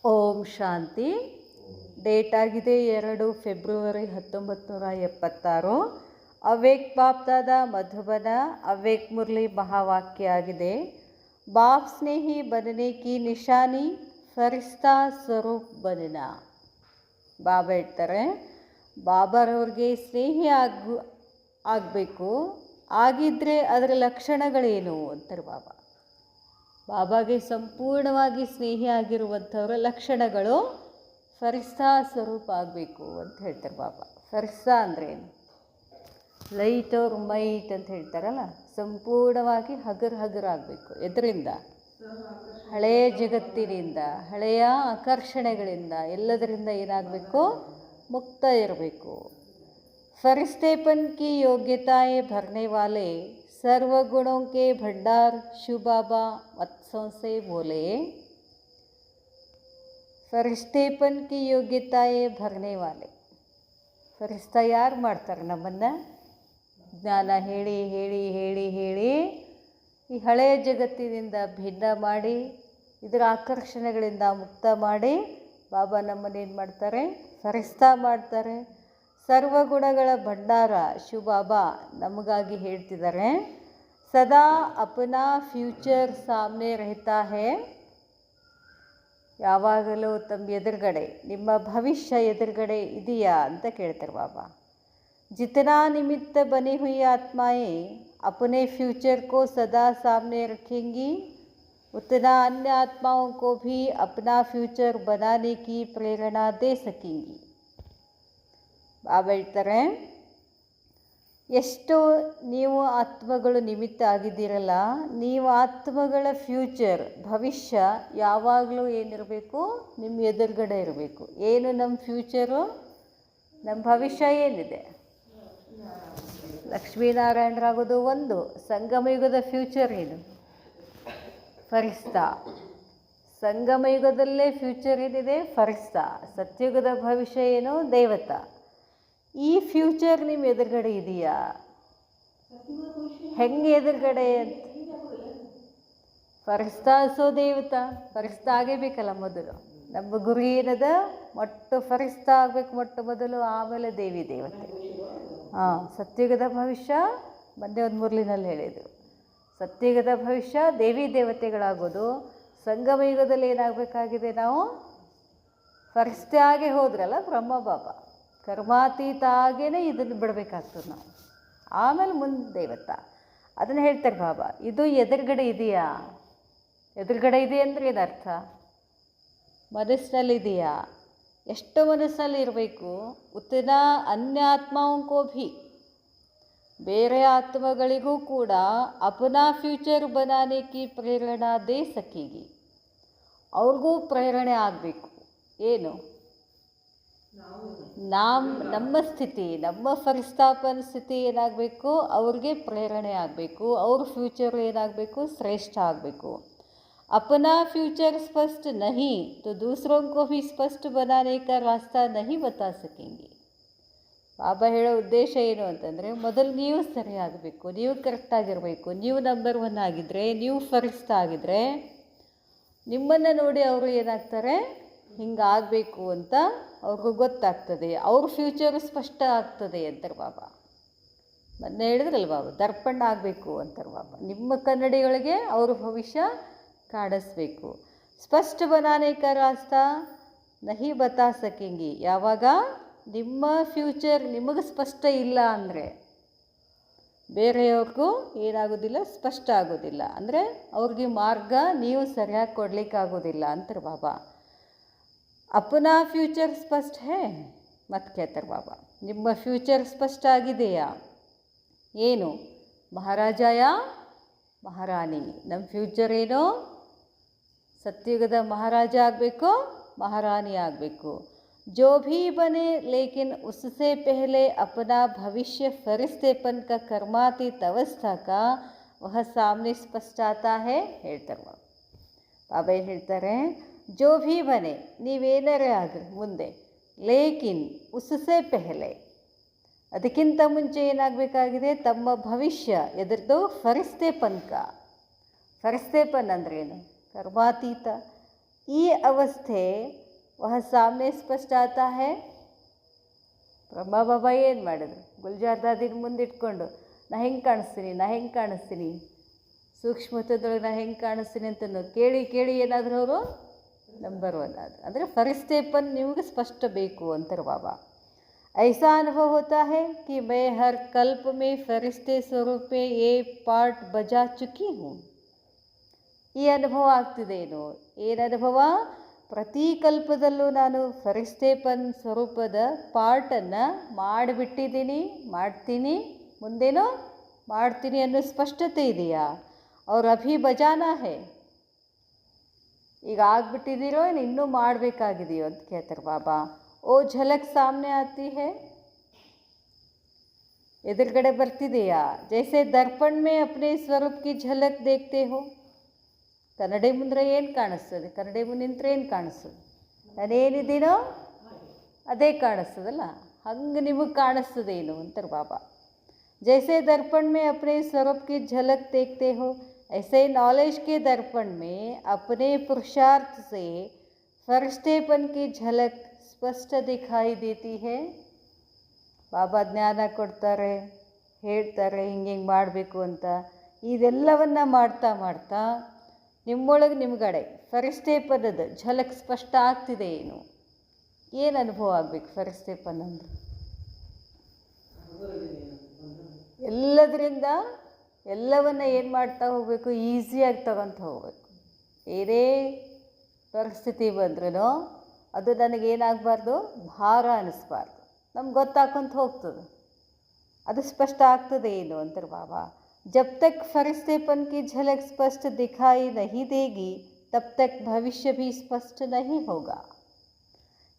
ಓಂ ಶಾಂತಿ. Date ಆಗಿದೆ 2 February 1976. ಅವ್ವೇಕ್ BapDada Madhuban ಅವ್ವೇಕ್ Murali ಮಹಾವಾಕ್ಯ ಆಗಿದೆ. ಬಾಪ್ ಸ್ನೇಹಿ ಬನನೆ ಕಿ ನಿಶಾನಿ ಫರಿಸ್ತಾ ಸ್ವರೂಪ್ ಬನನ. ಬಾಬಾ ಹೇಳ್ತಾರೆ, ಬಾಬಾರವ್ರಿಗೆ ಸ್ನೇಹಿ ಆಗಬೇಕು. ಆಗಿದ್ದರೆ ಅದರ ಲಕ್ಷಣಗಳೇನು ಅಂತಾರೆ ಬಾಬಾ. ಬಾಬಾಗೆ ಸಂಪೂರ್ಣವಾಗಿ ಸ್ನೇಹಿ ಆಗಿರುವಂಥವ್ರ ಲಕ್ಷಣಗಳು ಫರಿಸ್ತಾ ಸ್ವರೂಪ ಆಗಬೇಕು ಅಂತ ಹೇಳ್ತಾರೆ ಬಾಬಾ. ಫರಿಸ್ತಾ ಅಂದರೆ ಏನು? ಲೈಟ್ ಅವ್ರ ಮೈಟ್ ಅಂತ ಹೇಳ್ತಾರಲ್ಲ, ಸಂಪೂರ್ಣವಾಗಿ ಹಗರಾಗಬೇಕು. ಎದರಿಂದ? ಹಳೆಯ ಜಗತ್ತಿನಿಂದ, ಹಳೆಯ ಆಕರ್ಷಣೆಗಳಿಂದ, ಎಲ್ಲದರಿಂದ ಏನಾಗಬೇಕು? ಮುಕ್ತ ಇರಬೇಕು. फरिश्तेपन की योग्यताएं भरने वाले सर्वगुणों के भंडार शिव बाबा वत्सों से बोले। फरिश्तेपन की योग्यताएं भरने वाले, ಫರಿಸ್ತಾ ಯಾರು ಮಾಡ್ತಾರೆ? ನಮ್ಮನ್ನು ಜ್ಞಾನ ಹೇಳಿ ಹೇಳಿ ಹೇಳಿ ಹೇಳಿ ಈ ಹಳೆಯ ಜಗತ್ತಿನಿಂದ ಭಿನ್ನ ಮಾಡಿ, ಇದರ ಆಕರ್ಷಣೆಗಳಿಂದ ಮುಕ್ತ ಮಾಡಿ ಬಾಬಾ ನಮ್ಮನ್ನೇನು ಮಾಡ್ತಾರೆ? ಫರಿಸ್ತಾ ಮಾಡ್ತಾರೆ. ಸರ್ವಗುಣಗಳ ಭಂಡಾರ ಶಿವ ಬಾಬಾ ನಮಗಾಗಿ ಹೇಳ್ತಿದ್ದಾರೆ. ಸದಾ ಅಪನಾ ಫ್ಯೂಚರ್ ಸಾಮ್ನೆ ರಹತಾ ಹೇ. ಯಾವಾಗಲೂ ತಮ್ಮ ಎದುರುಗಡೆ, ನಿಮ್ಮ ಭವಿಷ್ಯ ಎದುರುಗಡೆ ಇದೆಯಾ ಅಂತ ಕೇಳ್ತಾರೆ ಬಾಬಾ. ಜಿತನಾ ನಿಮಿತ್ತ ಬನಿ ಹುಯಿ ಆತ್ಮಾಯೇ अपने फ्यूचर को सदा सामने रखेंगी, उतना अन्य आत्माओं को भी अपना फ्यूचर बनाने की प्रेरणा दे सकेंगी. ಬಾಬಾ ಹೇಳ್ತಾರೆ, ಎಷ್ಟು ನೀವು ಆತ್ಮಗಳು ನಿಮಿತ್ತ ಆಗಿದ್ದೀರಲ್ಲ, ನೀವು ಆತ್ಮಗಳ ಫ್ಯೂಚರ್, ಭವಿಷ್ಯ ಯಾವಾಗಲೂ ಏನಿರಬೇಕು? ನಿಮ್ಮ ಎದುರುಗಡೆ ಇರಬೇಕು. ಏನು ನಮ್ಮ ಫ್ಯೂಚರು? ನಮ್ಮ ಭವಿಷ್ಯ ಏನಿದೆ? ಲಕ್ಷ್ಮೀನಾರಾಯಣರಾಗೋದು ಒಂದು. ಸಂಗಮಯುಗದ ಫ್ಯೂಚರ್ ಏನು? ಫರಿಸ್ತಾ. ಸಂಗಮಯುಗದಲ್ಲೇ ಫ್ಯೂಚರ್ ಏನಿದೆ? ಫರಿಸ್ತಾ. ಸತ್ಯುಗದ ಭವಿಷ್ಯ ಏನು? ದೇವತಾ. ಈ ಫ್ಯೂಚರ್ ನಿಮ್ಮ ಎದುರುಗಡೆ ಇದೆಯಾ? ಹೆಂಗೆ ಎದುರುಗಡೆ ಅಂತ? ಫರಿಸ್ತಾ ಸೋ ದೇವತಾ. ಫರಿಸ್ತಾ ಆಗೇಬೇಕಲ್ಲ ಮೊದಲು. ನಮ್ಮ ಗುರಿ ಏನದ? ಫರಿಸ್ತಾ ಆಗಬೇಕು ಮೊಟ್ಟ ಮೊದಲು, ಆಮೇಲೆ ದೇವಿ ದೇವತೆ. ಸತ್ಯುಗದ ಭವಿಷ್ಯ ಮೊನ್ನೆ ಒಂದು ಮುರಳಿನಲ್ಲಿ ಹೇಳಿದರು. ಸತ್ಯುಗದ ಭವಿಷ್ಯ ದೇವಿ ದೇವತೆಗಳಾಗೋದು. ಸಂಗಮಯುಗದಲ್ಲಿ ಏನಾಗಬೇಕಾಗಿದೆ? ನಾವು ಫರಿಸ್ತಾ ಆಗೇ ಹೋದ್ರಲ್ಲ ಬ್ರಹ್ಮ ಬಾಬಾ, ಕರ್ಮಾತೀತ ಆಗೇ ಇದನ್ನು ಬಿಡಬೇಕಾಗ್ತದೆ ನಾವು. ಆಮೇಲೆ ಮುಂದೆ ದೇವತಾ. ಅದನ್ನು ಹೇಳ್ತಾರೆ ಬಾಬಾ. ಇದು ಎದುರುಗಡೆ ಇದೆಯಾ? ಎದುರುಗಡೆ ಇದೆ ಅಂದರೆ ಏನರ್ಥ? ಮನಸ್ಸಿನಲ್ಲಿದೆಯಾ? ಎಷ್ಟು ಮನಸ್ಸಲ್ಲಿ ಇರಬೇಕು? ಉತ್ತನಾ ಅನ್ಯ ಆತ್ಮಾओं ಭಿ, ಬೇರೆ ಆತ್ಮಗಳಿಗೂ ಕೂಡ ಅಪನಾ ಫ್ಯೂಚರ್ ಬನಾನೆ ಕಿ ಪ್ರೇರಣಾ ದೇ ಸಕೇಗಿ. ಅವ್ರಿಗೂ ಪ್ರೇರಣೆ ಆಗಬೇಕು. ಏನು? ನಮ್ಮ ಸ್ಥಿತಿ, ನಮ್ಮ ಫರಿಸ್ತಾಪನ ಸ್ಥಿತಿ ಏನಾಗಬೇಕು? ಅವ್ರಿಗೆ ಪ್ರೇರಣೆ ಆಗಬೇಕು. ಅವ್ರ ಫ್ಯೂಚರ್ ಏನಾಗಬೇಕು? ಶ್ರೇಷ್ಠ ಆಗಬೇಕು. अपना फ्यूचर स्पष्ट नहीं तो दूसरों को भी स्पष्ट बनाने का रास्ता नहीं बता सकेंगे. ಬಾಬಾ ಹೇಳೋ ಉದ್ದೇಶ ಏನು ಅಂತಂದರೆ, ಮೊದಲು ನೀವು ಸರಿಯಾಗಬೇಕು, ನೀವು ಕರೆಕ್ಟಾಗಿರಬೇಕು. ನೀವು ನಂಬರ್ 1 ಆಗಿದ್ದರೆ, ನೀವು ಫರಿಸ್ತಾ ಆಗಿದ್ದರೆ, ನಿಮ್ಮನ್ನು ನೋಡಿ ಅವರು ಏನಾಗ್ತಾರೆ? ಹಿಂಗಾಗಬೇಕು ಅಂತ ಅವ್ರಿಗೂ ಗೊತ್ತಾಗ್ತದೆ. ಅವ್ರ ಫ್ಯೂಚರು ಸ್ಪಷ್ಟ ಆಗ್ತದೆ ಅಂತಾರೆ ಬಾಬಾ. ಮೊನ್ನೆ ಹೇಳಿದ್ರಲ್ಲ ಬಾಬಾ, ದರ್ಪಣ ಆಗಬೇಕು ಅಂತಾರೆ ಬಾಬಾ. ನಿಮ್ಮ ಕನ್ನಡಿಗಳಿಗೆ ಅವ್ರ ಭವಿಷ್ಯ ಕಾಣಿಸ್ಬೇಕು. ಸ್ಪಷ್ಟ ಬನಾನೆ ಕಾ ರಾಸ್ತಾ ನಹಿ ಬತಾ ಸಕೆಂಗಿ. ಯಾವಾಗ ನಿಮ್ಮ ಫ್ಯೂಚರ್ ನಿಮಗೆ ಸ್ಪಷ್ಟ ಇಲ್ಲ ಅಂದರೆ ಬೇರೆಯವ್ರಿಗೂ ಏನಾಗೋದಿಲ್ಲ? ಸ್ಪಷ್ಟ ಆಗೋದಿಲ್ಲ. ಅಂದರೆ ಅವ್ರಿಗೆ ಮಾರ್ಗ ನೀವು ಸರಿಯಾಗಿ ಕೊಡಲಿಕ್ಕಾಗೋದಿಲ್ಲ ಅಂತಾರೆ ಬಾಬಾ. ಅಪನಾ ಫ್ಯೂಚರ್ ಸ್ಪಷ್ಟ ಹೇ ಮತ್ತೆ ಕೇಳ್ತಾರೆ ಬಾಬಾ. ನಿಮ್ಮ ಫ್ಯೂಚರ್ ಸ್ಪಷ್ಟ ಆಗಿದೆಯಾ? ಏನು? ಮಹಾರಾಜಯ ಮಹಾರಾಣಿ. ನಮ್ಮ ಫ್ಯೂಚರ್ ಏನು? ಸತ್ಯುಗದ ಮಹಾರಾಜ ಆಗಬೇಕು, ಮಹಾರಾಣಿ ಆಗಬೇಕು. ಜೋ ಭೀ ಬನೆ ಲೇಕಿನ್ ಉಸ್ಸೆ ಪೆಹಲೆ ಅಪನಾ ಭವಿಷ್ಯ ಫರಿಸ್ತೆಪನ್ ಕಾ ಕರ್ಮಾತೀತ ಅವಸ್ಥಾ ಕಾ ವಹ ಸಾಮ್ನೆ ಸ್ಪಷ್ಟ ಆತಾ ಹೇ ಹೇಳ್ತಾರೆ ಬಾಬಾ. ಬಾಬಾ ಏನು ಹೇಳ್ತಾರೆ? ಜೋ ಭೀ ಬನೆ, ನೀವೇನರೇ ಆಗ್ರಿ ಮುಂದೆ, ಲೇಕಿನ್ ಉಸ್ಸೆ ಪೆಹಲೆ, ಅದಕ್ಕಿಂತ ಮುಂಚೆ ಏನಾಗಬೇಕಾಗಿದೆ? ತಮ್ಮ ಭವಿಷ್ಯ ಎದುರ್ದು ಫರಿಸ್ತೆಪನ್ ಕಾ. ಫರಿಸ್ತೆಪನ್ ಅಂದ್ರೇನು? ಕರ್ಮಾತೀತ. ಈ ಅವಸ್ಥೆ ವಹ ಸಾಮನೆ ಸ್ಪಷ್ಟ ಆತಾ ಹೈ. ಬ್ರಹ್ಮ ಬಾಬಾ ಏನು ಮಾಡಿದ್ರು, ಗುಲ್ಜಾರ್ ದಾದಿನ ಮುಂದಿಟ್ಕೊಂಡು ನಾ ಹೆಂಗೆ ಕಾಣಿಸ್ತೀನಿ ಸೂಕ್ಷ್ಮತದೊಳಗೆ ನಾ ಹೆಂಗೆ ಕಾಣಿಸ್ತೀನಿ ಅಂತ ಕೇಳಿ ಏನಾದರೂ ಅವರು ನಂಬರ್ 1 ಆದ. ಅಂದರೆ ಫರಿಸ್ತೆಪನ್ ನಿಮಗೆ ಸ್ಪಷ್ಟ ಬೇಕು ಅಂತಾರೆ ಬಾಬಾ. ऐसा अनुभव होता है कि मैं हर कल्प में फरिश्ते स्वरूप में ये पार्ट बजा चुकी हूँ. ಈ ಅನುಭವ ಆಗ್ತಿದೇನು? ಏನು ಅನುಭವ? ಪ್ರತಿ ಕಲ್ಪದಲ್ಲೂ ನಾನು ಫರಿಶ್ತೆಪನ್ ಸ್ವರೂಪದ ಪಾರ್ಟನ್ನು ಮಾಡ್ತೀನಿ, ಮುಂದೇನೋ ಮಾಡ್ತೀನಿ ಅನ್ನೋ ಸ್ಪಷ್ಟತೆ ಇದೆಯಾ? ಅವ್ರು ಅಭಿ ಬಜಾನಾ ಹೇ, ಈಗ ಆಗ್ಬಿಟ್ಟಿದ್ದೀರೋ ಏನು ಇನ್ನೂ ಮಾಡಬೇಕಾಗಿದೆಯೋ ಅಂತ ಕೇಳ್ತಾರೆ ಬಾಬಾ. ಓ ಝಲಕ್ ಸಾಮ್ನೆ ಆತಿ ಹೇ, ಎದುರುಗಡೆ ಬರ್ತಿದೆಯಾ? ಜೈಸೆ ದರ್ಪಣ್ ಮೇ ಅಪ್ನೆ ಸ್ವರೂಪ್ ಕಿ ಝಲಕ್ ದೇಖ್ತೆ ಹೋ. ಕನ್ನಡಿ ಮುಂದೆ ಏನು ಕಾಣಿಸ್ತದೆ? ಕನ್ನಡಿ ಮುಂದೆ ನಿಂತರೆ ಏನು ಕಾಣಿಸ್ತದೆ? ನಾನೇನಿದ್ದೀನೋ ಅದೇ ಕಾಣಿಸ್ತದಲ್ಲ, ಹಂಗೆ ನಿಮಗೆ ಕಾಣಿಸ್ತದೇನು ಅಂತಾರೆ ಬಾಬಾ. जैसे दर्पण में अपने स्वरूप की झलक देखते हो, ऐसे नॉलेज के दर्पण में अपने पुरुषार्थ से फरिश्तेपन की झलक स्पष्ट दिखाई देती है. ಬಾಬಾ ಜ್ಞಾನ ಕೊಡ್ತಾರೆ, ಹೇಳ್ತಾರೆ ಹಿಂಗೆ ಮಾಡಬೇಕು ಅಂತ. ಇದೆಲ್ಲವನ್ನು ಮಾಡ್ತಾ ನಿಮ್ಮೊಳಗೆ ನಿಮ್ಗಡೆ ಫರಿಶ್ತೆಪನದ ಝಲಕ್ ಸ್ಪಷ್ಟ ಆಗ್ತಿದೆ ಏನು? ಏನು ಅನುಭವ ಆಗಬೇಕು ಫರಿಶ್ತೆಪನ್ ಅಂದರೆ? ಎಲ್ಲದರಿಂದ ಎಲ್ಲವನ್ನು ಏನು ಮಾಡ್ತಾ ಹೋಗಬೇಕು? ಈಸಿಯಾಗಿ ತಗೊತ ಹೋಗಬೇಕು. ಏನೇ ಪರಿಸ್ಥಿತಿ ಬಂದ್ರೂ ಅದು ನನಗೇನಾಗಬಾರ್ದು, ಭಾರ ಅನ್ನಿಸ್ಬಾರ್ದು. ನಮ್ಗೆ ಗೊತ್ತಾಕೊಂತ ಹೋಗ್ತದೆ, ಅದು ಸ್ಪಷ್ಟ ಆಗ್ತದೆ ಏನು ಅಂತಾರೆ ಬಾಬಾ. जब तक फरिश्तेपन की झलक स्पष्ट दिखाई नहीं देगी तब तक भविष्य भी स्पष्ट नहीं होगा.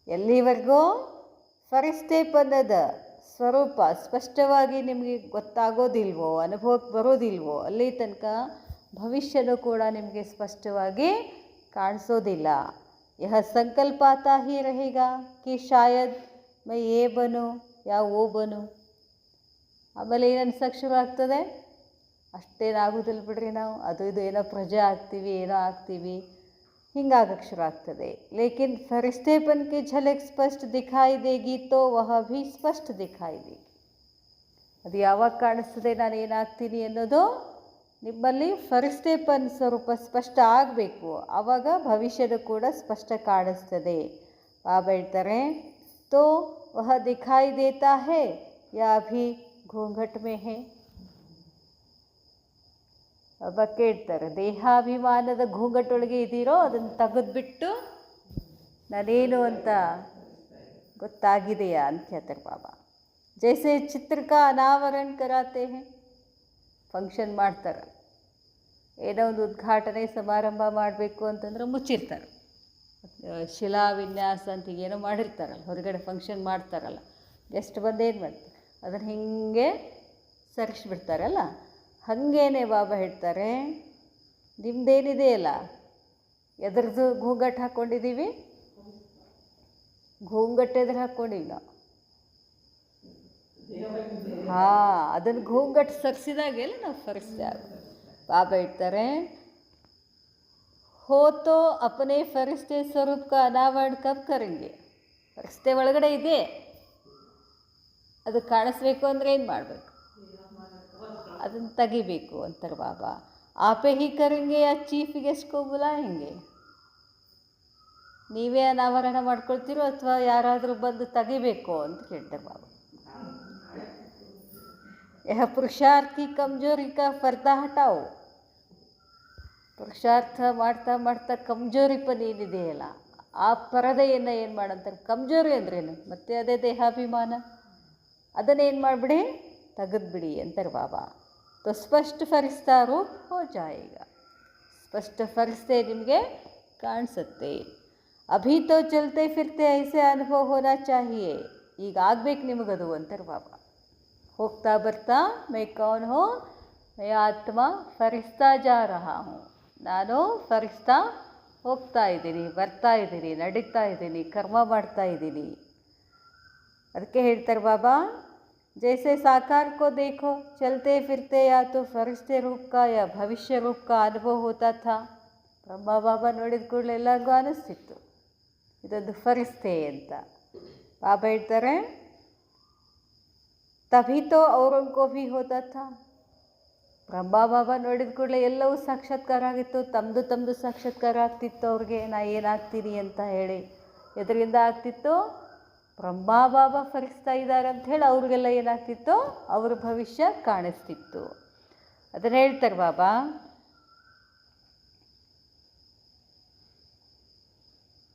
ಎಲ್ಲಿವರೆಗೂ ಫರಿಶ್ತೆಪನದ ಸ್ವರೂಪ ಸ್ಪಷ್ಟವಾಗಿ ನಿಮಗೆ ಗೊತ್ತಾಗೋದಿಲ್ವೋ, ಅನುಭವಕ್ಕೆ ಬರೋದಿಲ್ವೋ, ಅಲ್ಲಿ ತನಕ ಭವಿಷ್ಯನೂ ಕೂಡ ನಿಮಗೆ ಸ್ಪಷ್ಟವಾಗಿ ಕಾಣಿಸೋದಿಲ್ಲ. यह संकल्प आता ही रहेगा कि शायद मैं ये बनूं या वो बनूं. ಆಮೇಲೆ ಏನು ಅನ್ಸೋಕ್ಕೆ ಶುರು ಆಗ್ತದೆ? ಅಷ್ಟೇನಾಗೋದಿಲ್ಲ ಬಿಡ್ರಿ, ನಾವು ಅದು ಇದು ಏನೋ ಪ್ರಜೆ ಆಗ್ತೀವಿ, ಏನೋ ಆಗ್ತೀವಿ, ಹಿಂಗಾಗಕ್ಕೆ ಶುರು ಆಗ್ತದೆ. ಲೇಕಿನ್ ಫರಿಶ್ತೆಪನ್ ಕಿ ಝಲಕ್ ಸ್ಪಷ್ಟ ದಿಖಾಯಿ ದೇಗಿ ತೋ ವಹ ಭಿ ಸ್ಪಷ್ಟ ದಿಖಾಯಿ ದೇಗಿ. ಅದು ಯಾವಾಗ ಕಾಣಿಸ್ತದೆ ನಾನು ಏನಾಗ್ತೀನಿ ಅನ್ನೋದು? ನಿಮ್ಮಲ್ಲಿ ಫರಿಶ್ತೆಪನ್ ಸ್ವರೂಪ ಸ್ಪಷ್ಟ ಆಗಬೇಕು, ಆವಾಗ ಭವಿಷ್ಯದ ಕೂಡ ಸ್ಪಷ್ಟ ಕಾಣಿಸ್ತದೆ. ಬಾಬಾ ಹೇಳ್ತಾರೆ, ತೋ ವಹ ದಿಖಾಯಿ ದೇತಾ ಹೇ ಯಾ ಅಭಿ ಘೂಂಘಟ್ ಮೇ ಹೇ. ಬಾಬಾ ಕೇಳ್ತಾರೆ, ದೇಹಾಭಿಮಾನದ ಘೂಂಘಟೊಳಗೆ ಇದ್ದೀರೋ ಅದನ್ನು ತೆಗೆದುಬಿಟ್ಟು ನಾನೇನು ಅಂತ ಗೊತ್ತಾಗಿದೆಯಾ ಅಂತ ಕೇಳ್ತಾರೆ ಬಾಬಾ. ಜೈಸೆ ಚಿತ್ರಕ ಅನಾವರಣ ಕರಾತೆ ಹೇ, ಫಂಕ್ಷನ್ ಮಾಡ್ತಾರೆ, ಏನೋ ಒಂದು ಉದ್ಘಾಟನೆ ಸಮಾರಂಭ ಮಾಡಬೇಕು ಅಂತಂದ್ರೆ ಮುಚ್ಚಿರ್ತಾರೆ, ಶಿಲಾವಿನ್ಯಾಸ ಅಂತ ಏನೋ ಮಾಡಿರ್ತಾರಲ್ಲ, ಹೊರಗಡೆ ಫಂಕ್ಷನ್ ಮಾಡ್ತಾರಲ್ಲ, ಗೆಸ್ಟ್ ಬಂದು ಏನು ಮಾಡ್ತಾರೆ ಅದನ್ನು ಹೀಗೆ ಸರಿಸ್ಬಿಡ್ತಾರಲ್ಲ, ಹಾಗೇನೆ ಬಾಬಾ ಹೇಳ್ತಾರೆ, ನಿಮ್ಮದೇನಿದೆಯಲ್ಲ ಎದ್ರದ್ದು ಘೂಂಘಟ್ ಹಾಕ್ಕೊಂಡಿದ್ದೀವಿ, ಘೂಂಘಟ್ ಎದುರು ಹಾಕ್ಕೊಂಡಿವಿ ನಾವು. ಅದನ್ನು ಘೂಂಘಟ್ ಸರಿಸಿದಾಗೆಲ್ಲ ನಾವು ಸರಿಸಿದೆ. ಬಾಬಾ ಹೇಳ್ತಾರೆ, ಹೋ ತೋ ಅಪನೆ ಫರಿಶ್ತೆ ಸ್ವರೂಪ ಕಾ ಅನಾವರಣ ಕಬ್ ಕರೆಂಗೆ. ಫರಿಶ್ತೆ ಒಳಗಡೆ ಇದೆ, ಅದು ಕಾಣಿಸ್ಬೇಕು ಅಂದರೆ ಏನು ಮಾಡಬೇಕು? ಅದನ್ನು ತೆಗಿಬೇಕು ಅಂತಾರೆ ಬಾಬಾ. ಆಪೇ ಹಿ ಕರೆಂಗೆ ಯಾ ಚೀಫ್ ಗೆಸ್ಟ್ಕೋ ಬುಲಾಯೆಂಗೆ. ನೀವೇ ಅನಾವರಣ ಮಾಡ್ಕೊಳ್ತೀರೋ ಅಥವಾ ಯಾರಾದರೂ ಬಂದು ತೆಗಿಬೇಕು ಅಂತ ಕೇಳ್ತಾರೆ ಬಾಬಾ. ಯಹ ಪುರುಷಾರ್ಥ ಕಿ ಕಮ್ಜೋರಿ ಕಾ ಪರ್ದಾ ಹಟಾವು. ಪುರುಷಾರ್ಥ ಮಾಡ್ತಾ ಕಮ್ಜೋರಿಪನ್ ಏನಿದೆಯಲ್ಲ ಆ ಪರದೆಯನ್ನು ಏನು ಮಾಡಂತಾರೆ? ಕಮ್ಜೋರಿ ಅಂದ್ರೇನು? ಮತ್ತೆ ಅದೇ ದೇಹಾಭಿಮಾನ, ಅದನ್ನೇನು ಮಾಡಿಬಿಡಿ, ತೆಗೆದುಬಿಡಿ ಅಂತಾರೆ ಬಾಬಾ. तो स्पष्ट फरिश्ता रूप हो जाएगा. स्पष्ट फरिश्ते ನಿಮಗೆ ಕಾಣಿಸುತ್ತೆ. अभी तो चलते फिरते ऐसे अनुभव होना चाहिए. ಈಗ ಆಗಬೇಕು ನಿಮಗದು ಅಂತಾರೆ ಬಾಬಾ. ಹೋಗ್ತಾ ಬರ್ತಾ ಮೈ ಕೌನ್ ಹೋ, ಮೈ ಆತ್ಮ ಫರಿಸ್ತಾ ಜಾ ರಹಾ ಹೂँ. ನಾನು ಫರಿಸ್ತಾ ಹೋಗ್ತಾ ಇದ್ದೀನಿ, ಬರ್ತಾ ಇದ್ದೀನಿ, ನಡೀತಾ ಇದ್ದೀನಿ, ಕರ್ಮ ಮಾಡ್ತಾ ಇದ್ದೀನಿ. ಅದಕ್ಕೆ ಹೇಳ್ತಾರೆ ಬಾಬಾ, जैसे साकार को देखो, चलते फिरते या तो फरिश्ते रूप का या भविष्य रूप का अनुभव होता था, ಬ್ರಹ್ಮ ಬಾಬಾ ನೋಡಿದ ಕೂಡಲೇ ಎಲ್ಲರಿಗೂ ಅನ್ನಿಸ್ತಿತ್ತು ಇದೊಂದು ಫರಿಸ್ತೆ ಅಂತ. ಬಾಬಾ ಹೇಳ್ತಾರೆ, ತಭಿ ತೋ ಔರೋಂಕೋ ಭಿ ಹೋತಾ ಥಾ. ಬ್ರಹ್ಮ ಬಾಬಾ ನೋಡಿದ ಕೂಡಲೇ ಎಲ್ಲವೂ ಸಾಕ್ಷಾತ್ಕಾರ ಆಗಿತ್ತು, ತಮ್ಮದು ಸಾಕ್ಷಾತ್ಕಾರ ಆಗ್ತಿತ್ತು ಅವ್ರಿಗೆ, ನಾ ಏನಾಗ್ತೀನಿ ಅಂತ ಹೇಳಿ. ಎದರಿಂದ ಆಗ್ತಿತ್ತು? ಬ್ರಹ್ಮ ಬಾಬಾ ಫರಿಸ್ತಾ ಇದ್ದಾರೆ ಅಂತ ಹೇಳಿ ಅವ್ರಿಗೆಲ್ಲ ಏನಾಗ್ತಿತ್ತು? ಅವ್ರ ಭವಿಷ್ಯ ಕಾಣಿಸ್ತಿತ್ತು. ಅದನ್ನು ಹೇಳ್ತಾರೆ ಬಾಬಾ,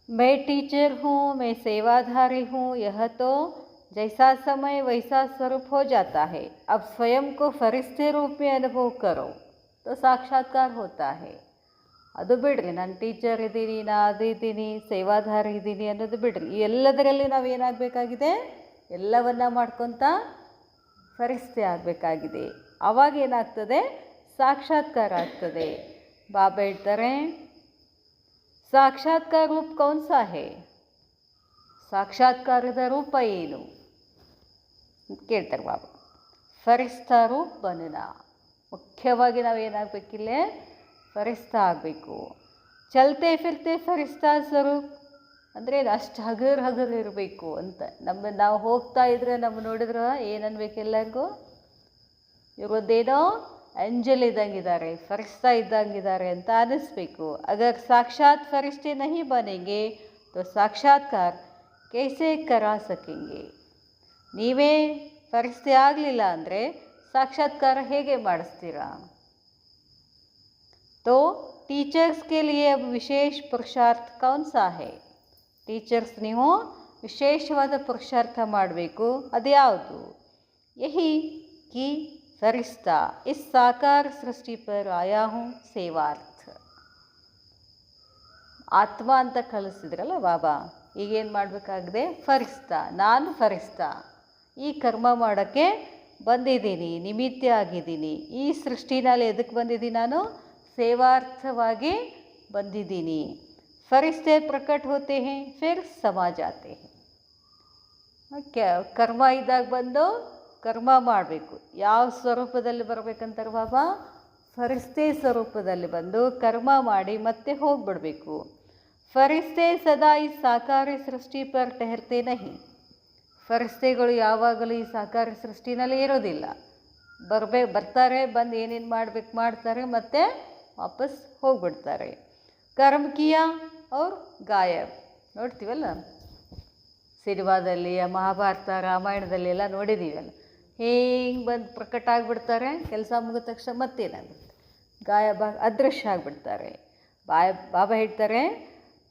मैं टीचर हूँ, मैं सेवाधारी हूँ, यह तो जैसा समय वैसा स्वरूप हो जाता है. अब स्वयं को फरिश्ते रूप में अनुभव करो तो साक्षात्कार होता है. ಅದು ಬಿಡ್ರಿ, ನಾನು ಟೀಚರ್ ಇದ್ದೀನಿ, ನಾ ಅದಿದ್ದೀನಿ, ಸೇವಾಧಾರಿ ಇದ್ದೀನಿ ಅನ್ನೋದು ಬಿಡ್ರಿ. ಈ ಎಲ್ಲದರಲ್ಲಿ ನಾವು ಏನಾಗಬೇಕಾಗಿದೆ? ಎಲ್ಲವನ್ನ ಮಾಡ್ಕೊತ ಫರಿಸ್ತೆ ಆಗಬೇಕಾಗಿದೆ. ಆವಾಗ ಏನಾಗ್ತದೆ? ಸಾಕ್ಷಾತ್ಕಾರ ಆಗ್ತದೆ. ಬಾಬಾ ಹೇಳ್ತಾರೆ, ಸಾಕ್ಷಾತ್ಕಾರ ರೂಪ ಕೌನ್ ಸಾ ಹೇ? ಸಾಕ್ಷಾತ್ಕಾರದ ರೂಪ ಏನು ಕೇಳ್ತಾರೆ ಬಾಬಾ. ಫರಿಸ್ತಾ ರೂಪ ಬನನ. ಮುಖ್ಯವಾಗಿ ನಾವು ಏನಾಗಬೇಕಿಲ್ಲೇ? ಫರಿಸ್ತಾ ಆಗಬೇಕು. ಚಲ್ತೆ ಫಿರ್ತೆ ಫರಿಸ್ತಾ ಸ್ವರೂಪ್ ಅಂದರೆ ಅಷ್ಟು ಹಗರ್ ಇರಬೇಕು ಅಂತ. ನಾವು ಹೋಗ್ತಾ ಇದ್ರೆ ನಮ್ಮ ನೋಡಿದ್ರೆ ಏನನ್ಬೇಕು? ಎಲ್ಲರಿಗೂ ಇರೋದೇನೋ ಏಂಜಲ್ ಇದ್ದಂಗಿದ್ದಾರೆ, ಫರಿಸ್ತಾ ಇದ್ದಂಗಿದ್ದಾರೆ ಅಂತ ಅನ್ನಿಸ್ಬೇಕು. ಅಗರ್ ಸಾಕ್ಷಾತ್ ಫರಿಸ್ತೆ ನಹಿ ಬನೆಂಗೆ ತೋ ಸಾಕ್ಷಾತ್ಕಾರ ಕೈಸೆ ಕರಾ ಸಕೆಂಗೆ. ನೀವೇ ಫರಿಸ್ತೆ ಆಗಲಿಲ್ಲ ಅಂದರೆ ಸಾಕ್ಷಾತ್ಕಾರ ಹೇಗೆ ಮಾಡಿಸ್ತೀರಾ? तो टीचर्स के लिए अब विशेष पुरुषार्थ कौन सा है? ಟೀಚರ್ಸ್ ನೀವು ವಿಶೇಷವಾದ ಪುರುಷಾರ್ಥ ಮಾಡಬೇಕು. ಅದ್ಯಾವುದು? ಯಹಿ ಕಿ ಫರಿಸ್ತಾ ಇಸ್ ಸಾಕಾರ ಸೃಷ್ಟಿ ಪರ್ ಆಯಾ ಹೂँ ಸೇವಾರ್ಥ. ಆತ್ಮ ಅಂತ ಕಳಿಸಿದ್ರಲ್ಲ ಬಾಬಾ, ಈಗೇನು ಮಾಡಬೇಕಾಗಿದೆ? ಫರಿಸ್ತಾ, ನಾನು ಫರಿಸ್ತಾ ಈ ಕರ್ಮ ಮಾಡೋಕ್ಕೆ ಬಂದಿದ್ದೀನಿ, ನಿಮಿತ್ತ ಆಗಿದ್ದೀನಿ. ಈ ಸೃಷ್ಟಿನಲ್ಲಿ ಎದಕ್ಕೆ ಬಂದಿದ್ದೀನಿ? ನಾನು ಸೇವಾರ್ಥವಾಗಿ ಬಂದಿದ್ದೀನಿ. ಫರಿಸ್ತೆ ಪ್ರಕಟ ಹೋತೆ ಹೇ ಫಿರ್ ಸಮ ಜಾತೆ ಹೇ. ಕರ್ಮ ಇದ್ದಾಗ ಬಂದು ಕರ್ಮ ಮಾಡಬೇಕು. ಯಾವ ಸ್ವರೂಪದಲ್ಲಿ ಬರಬೇಕಂತಾರೆ ಬಾಬಾ? ಫರಿಸ್ತೆ ಸ್ವರೂಪದಲ್ಲಿ ಬಂದು ಕರ್ಮ ಮಾಡಿ ಮತ್ತೆ ಹೋಗಿಬಿಡಬೇಕು. ಫರಿಸ್ತೆ ಸದಾ ಈ ಸಾಕಾರಿ ಸೃಷ್ಟಿ ಪರ್ ಟೆಹರ್ತೆ ನಹಿ. ಫರಿಸ್ತೆಗಳು ಯಾವಾಗಲೂ ಈ ಸಾಕಾರಿ ಸೃಷ್ಟಿನಲ್ಲಿ ಇರೋದಿಲ್ಲ. ಬರ್ತಾರೆ, ಬಂದು ಏನೇನು ಮಾಡಬೇಕು ಮಾಡ್ತಾರೆ, ಮತ್ತು ವಾಪಸ್ ಹೋಗ್ಬಿಡ್ತಾರೆ. ಕರ್ಮ ಕಿಯಾ ಅವ್ರು ಗಾಯಬ್. ನೋಡ್ತೀವಲ್ಲ ಸಿನಿಮಾದಲ್ಲಿ, ಮಹಾಭಾರತ ರಾಮಾಯಣದಲ್ಲಿ ಎಲ್ಲ ನೋಡಿದ್ದೀವಲ್ಲ, ಹಿಂಗೆ ಬಂದು ಪ್ರಕಟ ಆಗಿಬಿಡ್ತಾರೆ, ಕೆಲಸ ಮುಗಿದ ತಕ್ಷಣ ಮತ್ತೇನಾಗುತ್ತೆ? ಗಾಯಬ, ಅದೃಶ್ಯ ಆಗಿಬಿಡ್ತಾರೆ. ಬಾಬಾ ಹೇಳ್ತಾರೆ,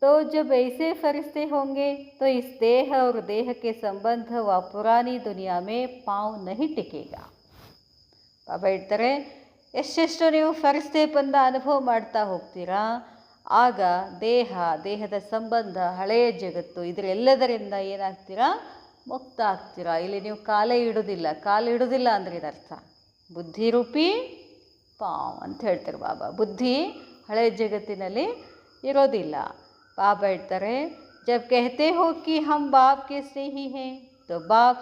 तो जब ऐसे फरिश्ते होंगे तो इस देह और देह के संबंध व पुरानी दुनिया में पाँव नहीं टिकेगा. ಬಾಬಾ ಹೇಳ್ತಾರೆ, ಎಷ್ಟೆಷ್ಟು ನೀವು ಫರಿಸ್ತೆ ಬಂದ ಅನುಭವ ಮಾಡ್ತಾ ಹೋಗ್ತೀರಾ, ಆಗ ದೇಹದ ಸಂಬಂಧ, ಹಳೆಯ ಜಗತ್ತು, ಇದರೆಲ್ಲದರಿಂದ ಏನಾಗ್ತೀರಾ? ಮುಕ್ತ ಆಗ್ತೀರಾ. ಇಲ್ಲಿ ನೀವು ಕಾಲೇ ಇಡೋದಿಲ್ಲ ಅಂದರೆ ಇದರ್ಥ ಬುದ್ಧಿರೂಪಿ ಪಾವ್ ಅಂತ ಹೇಳ್ತಾರೆ ಬಾಬಾ. ಬುದ್ಧಿ ಹಳೆಯ ಜಗತ್ತಿನಲ್ಲಿ ಇರೋದಿಲ್ಲ. ಬಾಬಾ ಹೇಳ್ತಾರೆ, जब कहते हो कि हम बाप के स्नेही हैं तो बाप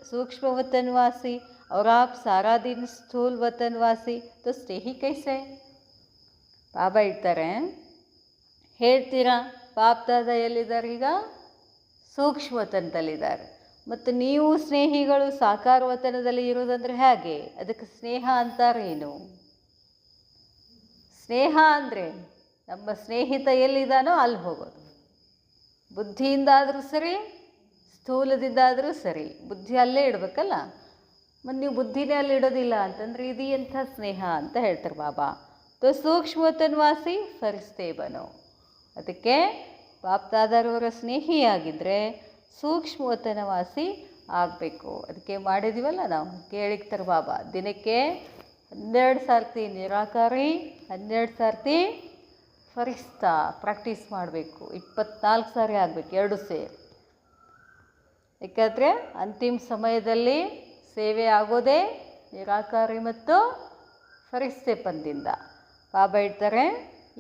सूक्ष्म वतनवासी और आप सारा दिन स्थूल वतनवासी तो स्नेही कैसे? ಬಾಬಾ ಹೇಳ್ತಾರೆ, ಹೇಳ್ತೀರಾ ಬಾಪ್ ದಾದಾ ಎಲ್ಲಿದ್ದಾರೆ? ಈಗ ಸೂಕ್ಷ್ಮ ವತನದಲ್ಲಿದ್ದಾರೆ. ಮತ್ತು ನೀವು ಸ್ನೇಹಿಗಳು ಸಾಕಾರ ವತನದಲ್ಲಿ ಇರೋದಂದರೆ ಹೇಗೆ? ಅದಕ್ಕೆ ಸ್ನೇಹ ಅಂತಾರೇನು? ಸ್ನೇಹ ಅಂದರೆ ನಮ್ಮ ಸ್ನೇಹಿತ ಎಲ್ಲಿದ್ದಾನೋ ಅಲ್ಲಿ ಹೋಗೋದು. ಬುದ್ಧಿಯಿಂದಾದರೂ ಸರಿ, ಸ್ಥೂಲದಿಂದಾದರೂ ಸರಿ, ಬುದ್ಧಿ ಅಲ್ಲೇ ಇಡಬೇಕಲ್ಲ. ಮತ್ತು ನೀವು ಬುದ್ಧಿನೇ ಅಲ್ಲಿ ಇಡೋದಿಲ್ಲ ಅಂತಂದರೆ ಇದು ಎಂಥ ಸ್ನೇಹ ಅಂತ ಹೇಳ್ತಾರೆ ಬಾಬಾ. ತೋ ಸೂಕ್ಷ್ಮ ವತನವಾಸಿ ಫರಿಸ್ತೆ ಬನೋ. ಅದಕ್ಕೆ ಬಾಪ್ದಾದರವರ ಸ್ನೇಹಿಯಾಗಿದ್ದರೆ ಸೂಕ್ಷ್ಮ ವತನವಾಸಿ ಆಗಬೇಕು. ಅದಕ್ಕೆ ಮಾಡಿದ್ದೀವಲ್ಲ ನಾವು, ಕೇಳಿಕ್ತಾರೆ ಬಾಬಾ, ದಿನಕ್ಕೆ 12 ಸರ್ತಿ ನಿರಾಕಾರಿ, 12 ಸರ್ತಿ ಫರಿಸ್ತಾ ಪ್ರಾಕ್ಟೀಸ್ ಮಾಡಬೇಕು. 24 ಸಾರಿ ಆಗಬೇಕು, 2 ಸೇರಿ. ಯಾಕಂದರೆ ಅಂತಿಮ ಸಮಯದಲ್ಲಿ ಸೇವೆ ಆಗೋದೇ ನಿರಾಕಾರಿ ಮತ್ತು ಫರಿಸ್ತೆಪನ್ದಿಂದ. ಬಾಬಾ ಹೇಳ್ತಾರೆ,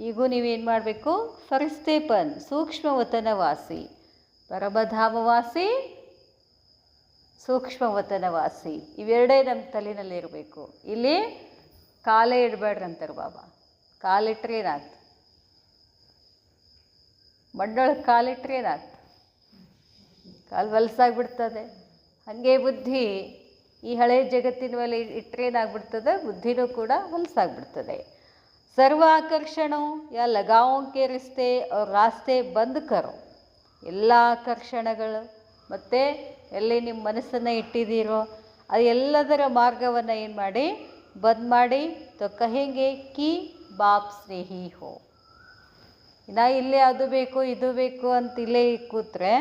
ಈಗೂ ನೀವೇನು ಮಾಡಬೇಕು? ಫರಿಸ್ತೆಪನ್, ಸೂಕ್ಷ್ಮ ವತನವಾಸಿ, ಪರಮಧಾಮವಾಸಿ, ಸೂಕ್ಷ್ಮ ವತನವಾಸಿ, ಇವೆರಡೇ ನಮ್ಮ ತಲೆಯಲ್ಲಿ ಇರಬೇಕು. ಇಲ್ಲಿ ಕಾಲೇ ಇಡಬೇಡ್ರಿ ಅಂತಾರೆ ಬಾಬಾ. ಕಾಲಿಟ್ಟರೆ ಏನಾಗ್ತದೆ? ಮಣ್ಣೊಳಗೆ ಕಾಲಿಟ್ರೆ ಏನಾಗ್ತದೆ? ಕಾಲು ವಲಸಾಗ್ಬಿಡ್ತದೆ. ಹಾಗೆ ಬುದ್ಧಿ ಈ ಹಳೆ ಜಗತ್ತಿನ ಮೇಲೆ ಇಟ್ಟರೆ ಏನಾಗ್ಬಿಡ್ತದೆ? ಬುದ್ಧಿನೂ ಕೂಡ ಹೊಲಸಾಗ್ಬಿಡ್ತದೆ. ಸರ್ವ ಆಕರ್ಷಣೋं या लगाओं के रिश्ते और रास्ते ಬಂದ್ ಕರೋ. ಎಲ್ಲ ಆಕರ್ಷಣಗಳು ಮತ್ತು ಎಲ್ಲಿ ನಿಮ್ಮ ಮನಸ್ಸನ್ನು ಇಟ್ಟಿದ್ದೀರೋ ಅದು ಎಲ್ಲದರ ಮಾರ್ಗವನ್ನು ಏನು ಮಾಡಿ? ಬಂದ್ ಮಾಡಿ. ತೊ ಕಹೆಂಗೆ ಕಿ ಬಾಪ್ ಸ್ನೇಹಿ ಹೋ. ಇನ್ನು ಇಲ್ಲೇ ಅದು ಬೇಕು ಇದು ಬೇಕು ಅಂತ ಇಲ್ಲೇ ಕೂತ್ರೆ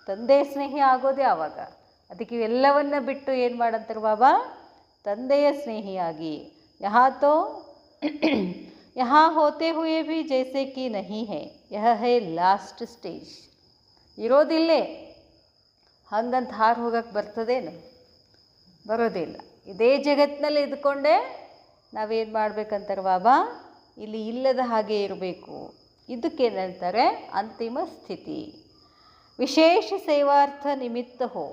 ತಂದೆ ಸ್ನೇಹಿ ಆಗೋದೇ ಆವಾಗ. ಅದಕ್ಕೆ ಇವೆಲ್ಲವನ್ನು ಬಿಟ್ಟು ಏನು ಮಾಡಂತಾರೆ ಬಾಬಾ? ತಂದೆಯ ಸ್ನೇಹಿಯಾಗಿ. ಯಹಾ ತೋ ಯಹಾ ಹೋತೆ ಹುಯೇ ಭಿ ಜೈಸೆ ಕಿ ನಹಿ ಹೈ, ಯಹ ಹೈ ಲಾಸ್ಟ್ ಸ್ಟೇಜ್. ಇರೋದಿಲ್ಲೇ ಹಂಗಂತ ಹಾರು ಹೋಗಕ್ಕೆ ಬರ್ತದೇನು? ಬರೋದಿಲ್ಲ. ಇದೇ ಜಗತ್ತಿನಲ್ಲಿ ಇದ್ಕೊಂಡೇ ನಾವೇನು ಮಾಡ್ಬೇಕಂತಾರೆ ಬಾಬಾ? ಇಲ್ಲಿ ಇಲ್ಲದ ಹಾಗೆ ಇರಬೇಕು. ಇದಕ್ಕೇನಂತಾರೆ? ಅಂತಿಮ ಸ್ಥಿತಿ. ವಿಶೇಷ ಸೇವಾರ್ಥ ನಿಮಿತ್ತ ಹೋ.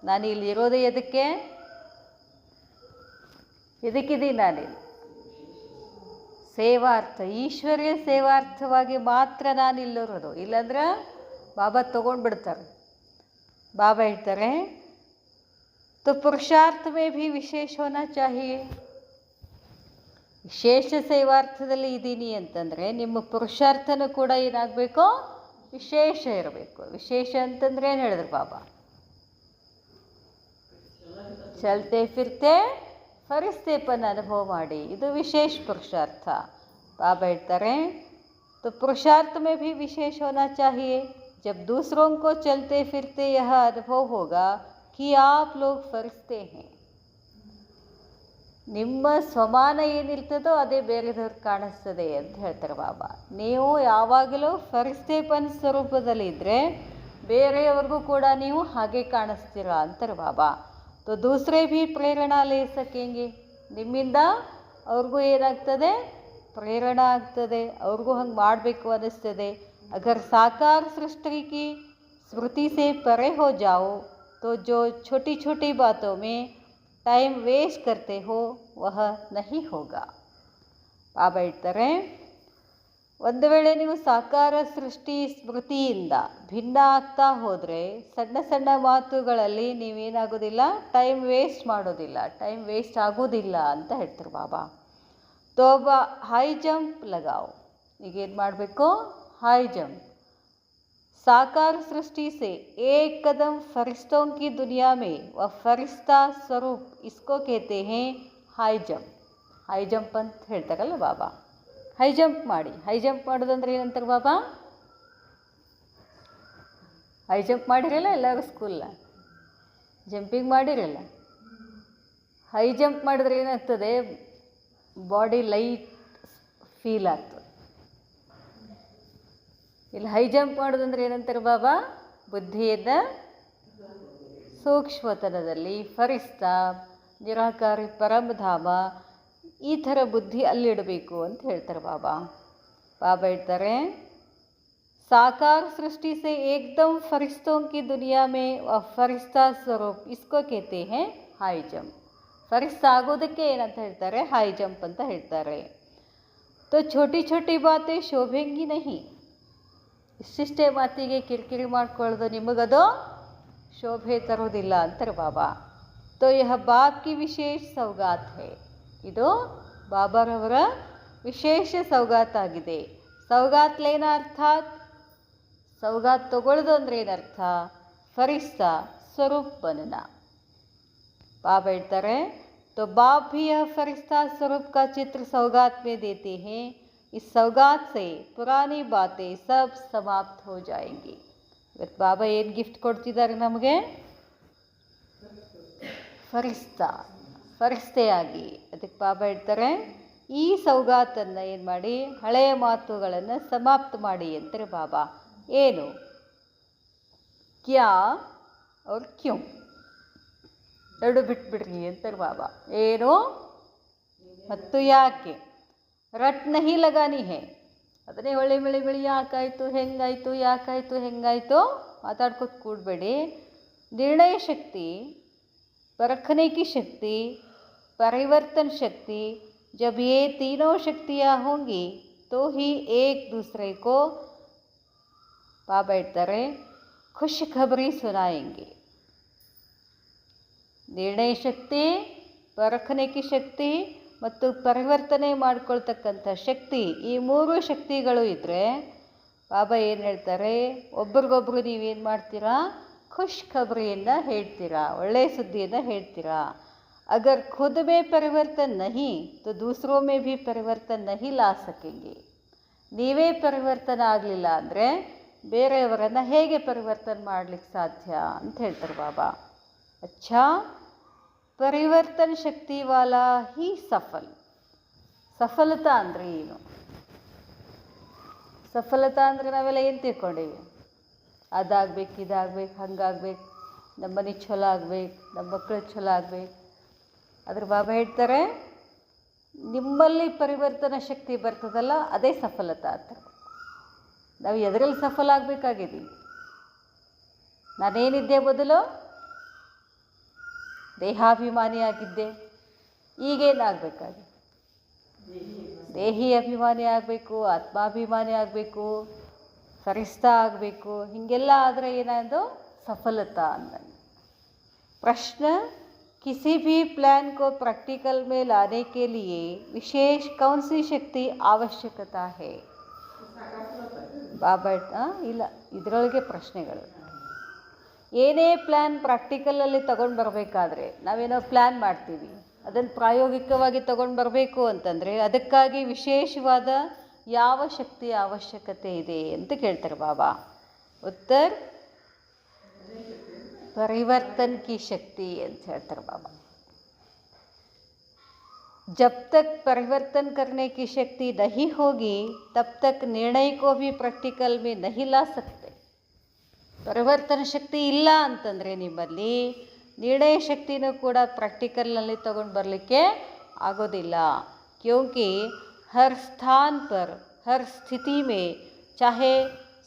ನಾನು ಇಲ್ಲಿ ಇರೋದೇ ಎದಕ್ಕೆ? ಎದಕ್ಕಿದ್ದೀನಿ ನಾನಿಲ್ಲಿ? ಸೇವಾರ್ಥ, ಈಶ್ವರ್ಯ ಸೇವಾರ್ಥವಾಗಿ ಮಾತ್ರ ನಾನು ಇಲ್ಲಿರೋದು. ಇಲ್ಲಾಂದ್ರೆ ಬಾಬಾ ತೊಗೊಂಡ್ಬಿಡ್ತಾರೆ. ಬಾಬಾ ಹೇಳ್ತಾರೆ तो पुरुषार्थ में भी विशेष होना चाहिए. ವಿಶೇಷ ಸೇವಾರ್ಥದಲ್ಲಿ ಇದ್ದೀನಿ ಅಂತಂದರೆ ನಿಮ್ಮ ಪುರುಷಾರ್ಥನೂ ಕೂಡ ಏನಾಗಬೇಕು? ವಿಶೇಷ ಇರಬೇಕು. ವಿಶೇಷ ಅಂತಂದರೆ ಏನು ಹೇಳಿದ್ರು ಬಾಬಾ? ಚಲ್ತೆ ಫಿರ್ತೆ ಫರಿಸ್ತೆಪನ್ನು ಅನುಭವ ಮಾಡಿ, ಇದು ವಿಶೇಷ ಪುರುಷಾರ್ಥ. ಬಾಬಾ ಹೇಳ್ತಾರೆ तो पुरुषार्थ में भी विशेष होना चाहिए. जब दूसरों को चलते फिरते यह अनुभव होगा कि आप लोग फरिश्ते हैं. ನಿಮ್ಮ ಸ್ವಮಾನ ಏನಿರ್ತದೋ ಅದೇ ಬೇರೆದವ್ರಿಗೆ ಕಾಣಿಸ್ತದೆ ಅಂತ ಹೇಳ್ತಾರೆ ಬಾಬಾ. ನೀವು ಯಾವಾಗಲೂ ಫರಿಸ್ತೆಪನ್ ಸ್ವರೂಪದಲ್ಲಿದ್ದರೆ ಬೇರೆಯವ್ರಿಗೂ ಕೂಡ ನೀವು ಹಾಗೆ ಕಾಣಿಸ್ತೀರಾ ಅಂತಾರೆ ಬಾಬಾ. ತೋ ದೂಸರೇ ಭೀ ಪ್ರೇರಣಾ ಲೇ ಸಕೆಂಗೆ. ನಿಮ್ಮಿಂದ ಅವ್ರಿಗೂ ಏನಾಗ್ತದೆ? ಪ್ರೇರಣಾ ಆಗ್ತದೆ. ಅವ್ರಿಗೂ ಹಂಗೆ ಮಾಡಬೇಕು ಅನ್ನಿಸ್ತದೆ. ಅಗರ್ ಸಾಕಾರ ಸೃಷ್ಟಿ ಕಿ ಸ್ಮೃತಿ ಸೆ ಪರೆ ಹೋ ಜಾओ तो जो छोटी छोटी बातों में टाइम वेस्ट करते हो वह नहीं होगा. ಬಾಬಾ ಹೇಳ್ತಾರೆ ಒಂದು ವೇಳೆ ನೀವು ಸಾಕಾರ ಸೃಷ್ಟಿ ಸ್ಮೃತಿಯಿಂದ ಭಿನ್ನ ಆಗ್ತಾ ಹೋದರೆ ಸಣ್ಣ ಸಣ್ಣ ಮಾತುಗಳಲ್ಲಿ ನೀವೇನಾಗೋದಿಲ್ಲ? ಟೈಮ್ ವೇಸ್ಟ್ ಮಾಡೋದಿಲ್ಲ, ಟೈಮ್ ವೇಸ್ಟ್ ಆಗೋದಿಲ್ಲ ಅಂತ ಹೇಳ್ತಾರೆ ಬಾಬಾ. ತೋಬ ಹೈ ಜಂಪ್ ಲಗಾओ. ಈಗೇನು ಮಾಡಬೇಕು? High jump. साकार सृष्टि से एक कदम फरिश्तों की दुनिया में वह फरिश्ता स्वरूप, इसको कहते हैं हाई जंप. हाई जंप ಅಂತ ಹೇಳ್ತಾರಲ್ಲ ಬಾಬಾ. ಹೈ ಜಂಪ್ ಮಾಡಿ. ಹೈ ಜಂಪ್ ಮಾಡೋದಂದ್ರೆ ಏನಂತಾರೆ ಬಾಬಾ? ಹೈ ಜಂಪ್ ಮಾಡಿರಲ್ಲ ಎಲ್ಲರೂ ಸ್ಕೂಲ್ನ? ಜಂಪಿಂಗ್ ಮಾಡಿರಲ್ಲ? ಹೈ ಜಂಪ್ ಮಾಡಿದ್ರೆ ಏನಾಗ್ತದೆ? ಬಾಡಿ ಲೈಟ್ ಫೀಲ್ ಆಗ್ತದೆ. ಇಲ್ಲಿ ಹೈ ಜಂಪ್ ಮಾಡೋದಂದ್ರೆ ಏನಂತಾರೆ ಬಾಬಾ? ಬುದ್ಧಿಯನ್ನು ಸೂಕ್ಷ್ಮತನದಲ್ಲಿ ಫರಿಸ್ತಾ ನಿರಾಕಾರಿ ಪರಮಧಾಮ ಈ ಥರ ಬುದ್ಧಿ ಅಲ್ಲಿಡಬೇಕು ಅಂತ ಹೇಳ್ತಾರೆ ಬಾಬಾ. ಬಾಬಾ ಹೇಳ್ತಾರೆ ಸಾಕಾರ ಸೃಷ್ಟಿ ಸೆ ಏಕ್ದಮ್ ಫರಿಸ್ತೋं की दुनिया में ಫರಿಸ್ತಾ ಸ್ವರೂಪ್, ಇಸ್ಕೋ कहते हैं ಹೈ ಜಂಪ್. ಫರಿಸ್ತಾ ಆಗೋದಕ್ಕೆ ಏನಂತ ಹೇಳ್ತಾರೆ? ಹೈ ಜಂಪ್ ಅಂತ ಹೇಳ್ತಾರೆ. तो छोटी छोटी बातें शोभेंगी नहीं. ಇಷ್ಟಿಷ್ಟೇ ಮಾತಿಗೆ ಕಿರಿಕಿರಿ ಮಾಡ್ಕೊಳ್ಳೋದು ನಿಮಗದು ಶೋಭೆ ತರೋದಿಲ್ಲ ಅಂತಾರೆ ಬಾಬಾ. ತೋ ಯಹ ಬಾಪ್ ಕಿ ವಿಶೇಷ ಸೌಗಾತ್ ಹೈ. ಇದು ಬಾಬಾರವರ ವಿಶೇಷ ಸೌಗಾತಾಗಿದೆ. ಸೌಗಾತ್ ಲೇನ ಅರ್ಥಾತ್ ಸೌಗಾತ್ ತಗೊಳ್ಳೋದು ಅಂದರೆ ಏನರ್ಥ? ಫರಿಸ್ತಾ ಸ್ವರೂಪ್ ಬನನ. ಬಾಬಾ ಹೇಳ್ತಾರೆ तो बाप भी यह फरिश्ता स्वरूप का चित्र सौगात में देते हैं. इस सौगात से पुरानी बातें सब समाप्त हो जाएंगी. ಇವತ್ತು ಬಾಬಾ ಏನು ಗಿಫ್ಟ್ ಕೊಡ್ತಿದ್ದಾರೆ ನಮಗೆ? ಫರಿಸ್ತಾ, ಫರಿಸ್ತೆಯಾಗಿ. ಅದಕ್ಕೆ ಬಾಬಾ ಹೇಳ್ತಾರೆ ಈ ಸೌಗಾತನ್ನು ಏನು ಮಾಡಿ? ಹಳೆಯ ಮಾತುಗಳನ್ನು ಸಮಾಪ್ತ ಮಾಡಿ ಅಂತಾರೆ ಬಾಬಾ. ಏನು? ಕ್ಯಾ ಅವ್ರ ಕ್ಯೂ ಎರಡು ಬಿಟ್ಬಿಡ್ರಿ ಅಂತಾರೆ ಬಾಬಾ. ಏನು ಮತ್ತು ಯಾಕೆ? ರಟ್ ನಹಿ ಲಗಾನಿ ಹೇ. ಅದನ್ನೇ ಹೊಳೆ ಬೆಳೆ ಬೆಳೆ ಯಾಕಾಯಿತು ಹೆಂಗಾಯಿತು ಯಾಕಾಯಿತು ಹೆಂಗಾಯಿತು ಮಾತಾಡ್ಕೊತ ಕೂಡಬೇಡಿ. ನಿರ್ಣಯ ಶಕ್ತಿ, परखने की शक्ति, परिवर्तन शक्ति, जब ये तीनों शक्तियाँ होंगी तो ही एक दूसरे को ಬಾಬಾ ಹೇಳ್ತಾರೆ ಖುಷ್ ಖಬರಿ ಸುನಾಯಂಗೆ. ನಿರ್ಣಯ ಶಕ್ತಿ, ಪರಖನೆ ಕಿ ಶಕ್ತಿ ಮತ್ತು ಪರಿವರ್ತನೆ ಮಾಡ್ಕೊಳ್ತಕ್ಕಂಥ ಶಕ್ತಿ, ಈ ಮೂರು ಶಕ್ತಿಗಳು ಇದ್ದರೆ ಬಾಬಾ ಏನು ಹೇಳ್ತಾರೆ, ಒಬ್ರಿಗೊಬ್ರು ನೀವೇನು ಮಾಡ್ತೀರಾ, ಖುಷ್ ಖಬರಿಯನ್ನು ಹೇಳ್ತೀರಾ, ಒಳ್ಳೆಯ ಸುದ್ದಿಯನ್ನು ಹೇಳ್ತೀರಾ. अगर खुद में परिवर्तन नहीं तो दूसरों में भी परिवर्तन नहीं ला सकेंगे. ನೀವೇ ಪರಿವರ್ತನ ಆಗಲಿಲ್ಲ ಅಂದರೆ ಬೇರೆಯವರನ್ನು ಹೇಗೆ ಪರಿವರ್ತನೆ ಮಾಡಲಿಕ್ಕೆ ಸಾಧ್ಯ ಅಂತ ಹೇಳ್ತಾರೆ ಬಾಬಾ. ಅಚ್ಚಾ, ಪರಿವರ್ತನ ಶಕ್ತಿ ವಾಲಾ ಹಿ ಸಫಲ್. ಸಫಲತಾ ಅಂದರೆ ಏನು? ಸಫಲತಾ ಅಂದರೆ ನಾವೆಲ್ಲ ಏನು ತಿಳ್ಕೊಂಡೀವಿ, ಅದಾಗಬೇಕು, ಇದಾಗಬೇಕು, ಹಂಗಾಗಬೇಕು, ನಮ್ಮ ಮನೆ ಚಲೋ ಆಗಬೇಕು, ನಮ್ಮ ಮಕ್ಕಳು ಚಲೋ ಆಗಬೇಕು. ಅದ್ರ ಬಾಬಾ ಹೇಳ್ತಾರೆ ನಿಮ್ಮಲ್ಲಿ ಪರಿವರ್ತನಾ ಶಕ್ತಿ ಬರ್ತದಲ್ಲ ಅದೇ ಸಫಲತಾ ಅಂತ. ನಾವು ಎದರಲ್ಲಿ ಸಫಲ ಆಗಬೇಕಾಗಿದ್ದೀವಿ? ನಾನೇನಿದ್ದೆ ಮೊದಲು ದೇಹಾಭಿಮಾನಿಯಾಗಿದ್ದೆ, ಈಗೇನಾಗಬೇಕಾಗಿದೆ? ದೇಹಿ ಅಭಿಮಾನಿ ಆಗಬೇಕು, ಆತ್ಮಾಭಿಮಾನಿ ಆಗಬೇಕು, ಫರಿಸ್ತಾ ಆಗಬೇಕು. ಹೀಗೆಲ್ಲ ಆದರೆ ಏನಾದರೂ ಸಫಲತಾ ಅಂದ ಪ್ರಶ್ನ. किसी भी प्लान को प्रैक्टिकल में लाने के लिए विशेष कौन सी शक्ति आवश्यकता है? ಬಾಬಾ ಇಲ್ಲ, ಇದರೊಳಗೆ ಪ್ರಶ್ನೆಗಳು. ಏನೇ ಪ್ಲ್ಯಾನ್ ಪ್ರಾಕ್ಟಿಕಲಲ್ಲಿ ತಗೊಂಡು ಬರಬೇಕಾದ್ರೆ ನಾವೇನೋ ಪ್ಲ್ಯಾನ್ ಮಾಡ್ತೀವಿ, ಅದನ್ನು ಪ್ರಾಯೋಗಿಕವಾಗಿ ತಗೊಂಡು ಬರಬೇಕು ಅಂತಂದರೆ ಅದಕ್ಕಾಗಿ ವಿಶೇಷವಾದ ಯಾವ ಶಕ್ತಿಯ ಅವಶ್ಯಕತೆ ಇದೆ ಅಂತ ಕೇಳ್ತಾರೆ ಬಾಬಾ. ಉತ್ತರ परिवर्तन की शक्ति ಅಂತ ಹೇಳ್ತಾರೆ ಬಾಬಾ. जब तक परिवर्तन करने की शक्ति नहीं होगी तब तक निर्णय को भी प्रैक्टिकल में नहीं ला सकते. ಪರಿವರ್ತನ ಶಕ್ತಿ ಇಲ್ಲ ಅಂತಂದರೆ ನಿಮ್ಮಲ್ಲಿ ನಿರ್ಣಯ ಶಕ್ತಿನೂ ಕೂಡ ಪ್ರಾಕ್ಟಿಕಲ್ನಲ್ಲಿ ತಗೊಂಡು ಬರಲಿಕ್ಕೆ ಆಗೋದಿಲ್ಲ. क्योंकि हर स्थान पर हर स्थिति में चाहे